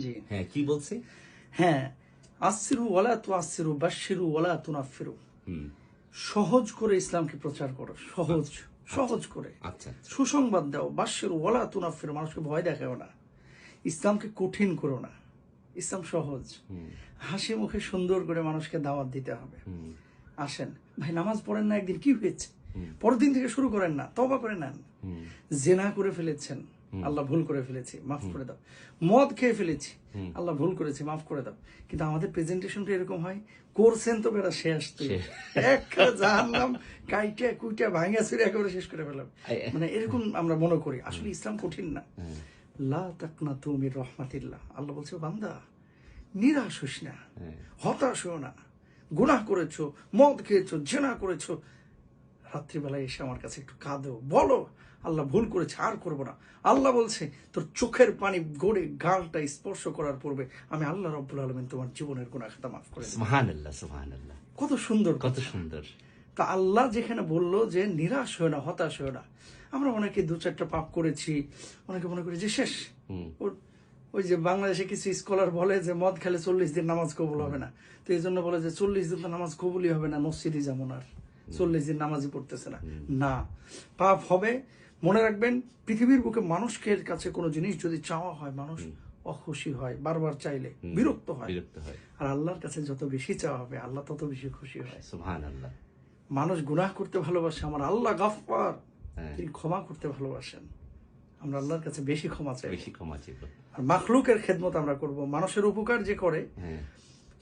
জি হ্যাঁ, কি বলছে? হ্যাঁ, আসিরু ওয়ালা তুআসিরু বাশশিরু ওয়ালা তুনাফিরু। সহজ করে ইসলামকে প্রচার করো, সহজ সহজ করে আচ্ছা আচ্ছা। সুসংবাদ দাও, বাশশিরু ওয়ালা তুনাফিরু, মানুষকে ভয় দেখাও না, ইসলামকে কঠিন করো না, ইসলাম সহজ। হাসি মুখে সুন্দর করে মানুষকে দাওয়াত দিতে হবে। আসেন ভাই, নামাজ পড়েন না, একদিন কি হয়েছে, পরের দিন থেকে শুরু করেন না, তওবা করে নেন। জেনা করে ফেলেছেন, আল্লাহ ভুল করে ফেলেছি, মাফ করে দাও। মদ খেয়ে ফেলেছি, আল্লাহ ভুল করেছি, মাফ করে দাও। কিন্তু আমাদের প্রেজেন্টেশনটা এরকম হয়, করছেন তো বেড়া শেষ, তুই একটা জাহান্নাম কাইটা কুইটা ভাঙা চুরে একেবারে শেষ করে ফেলাম, মানে এরকম আমরা মনে করি। আসলে ইসলাম কঠিন না। লা তাকনাতু মির রাহমাতিল্লাহ, আল্লাহ বলছে বান্দা নিরাশ হইস না, হতাশ হও না। গুনাহ করেছো, মদ খেয়েছো, জেনা করেছো, রাত্রিবেলায় এসে আমার কাছে একটু কাঁদো, বলো আল্লাহ ভুল করেছে, আর করবো না। আল্লাহ বলছে তোর চোখের পানি গড়ে গালটা স্পর্শ করার পূর্বে আমি আল্লাহ রাব্বুল আলামিন তোমার জীবনের গুনাহ খাতা মাফ করে দেব। সুবহানাল্লাহ, সুবহানাল্লাহ। কত সুন্দর, কত সুন্দর। তা আল্লাহ যেখানে বললো যে নিরাশ হয় না, হতাশ হয় না। আমরা অনেকে দু চারটা পাপ করেছি, অনেকে মনে করি যে শেষ। ওই যে বাংলাদেশে কিছু স্কলার বলে যে মদ খেলে 40 দিন নামাজ কবুল হবে না, তো এই জন্য বলে যে 40 দিন তো নামাজ কবুলই হবে না, মসজিদই যেমন আর 40 দিন নামাজই পড়তেছে না। না, পাপ হবে। মনে রাখবেন, পৃথিবীর বুকে মানুষের কাছে কোনো জিনিস যদি চাওয়া হয়, মানুষ অখুশি হয়, বারবার চাইলে বিরক্ত হয়। আর আল্লাহর কাছে যত বেশি চাওয়া হবে, আল্লাহ তত বেশি খুশি হয়। সুবহানাল্লাহ। মানুষ গুনাহ করতে ভালোবাসে, আমার আল্লাহ গাফফার, তিনি ক্ষমা করতে ভালোবাসেন। আমরা আল্লাহর কাছে বেশি ক্ষমা চাই, বেশি ক্ষমা চাইব। আর মাখলুকের খেদমত আমরা করব। মানুষের উপকার যে করে,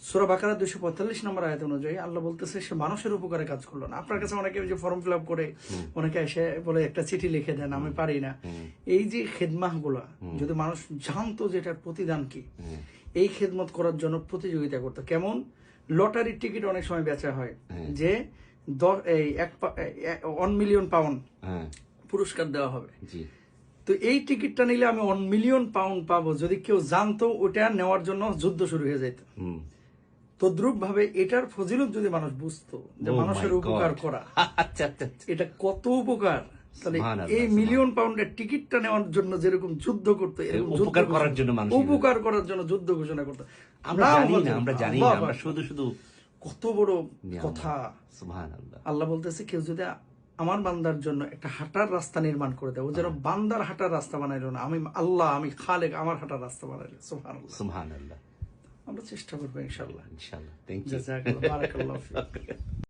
সূরা বাকারা 245 নম্বর আয়াত অনুযায়ী আল্লাহ বলতেছে সে মানুষের উপকারে কাজ করলো না। আপনার কাছে অনেকে যে ফর্ম ফিল আপ করে, অনেকে এসে বলে একটা চিঠি লিখে দেন, আমি পারি না। এই যে খেদমাহ গুলা যদি মানুষ জানতো যে এটার প্রতিদান কি, এই খেদমত করার জন্য প্রতিযোগিতা করতো। কেমন লটারির টিকিট অনেক সময় বেচা হয় যে 1 মিলিয়ন পাউন্ড পুরস্কার দেওয়া হবে, তো এই টিকিটটা নিলে আমি 1 মিলিয়ন পাউন্ড পাবো। যদি কেউ জানতো, ওটা নেওয়ার জন্য যুদ্ধ শুরু হয়ে যেত। তদ্রুপ ভাবে এটার ফজিলত যদি মানুষ বুঝতো যে মানুষের উপকার করা, এটা কত উপকার, তাহলে এই মিলিয়ন পাউন্ডের টিকিটটা নেওয়ার জন্য যেরকম যুদ্ধ করতো, এরকম উপকার করার জন্য যুদ্ধ ঘোষণা করতো। আমরা জানি না, আমরা শুধু কত বড় কথা। সুবহানাল্লাহ। আল্লাহ বলতেছে কেউ যদি আমার বান্দার জন্য একটা হাঁটার রাস্তা নির্মাণ করে দেয়, ও যেন বান্দার হাঁটার রাস্তা বানাইলো না, আমি আল্লাহ, আমি খালেক, আমার হাঁটার রাস্তা বানাইলো। সুবহানাল্লাহ, সুবহানাল্লাহ। আমরা চেষ্টা করবো ইনশাআল্লাহ। ইনশাআল্লাহ। Thank you. জাযাকাল্লাহ, বারাকাল্লাহু ফিক।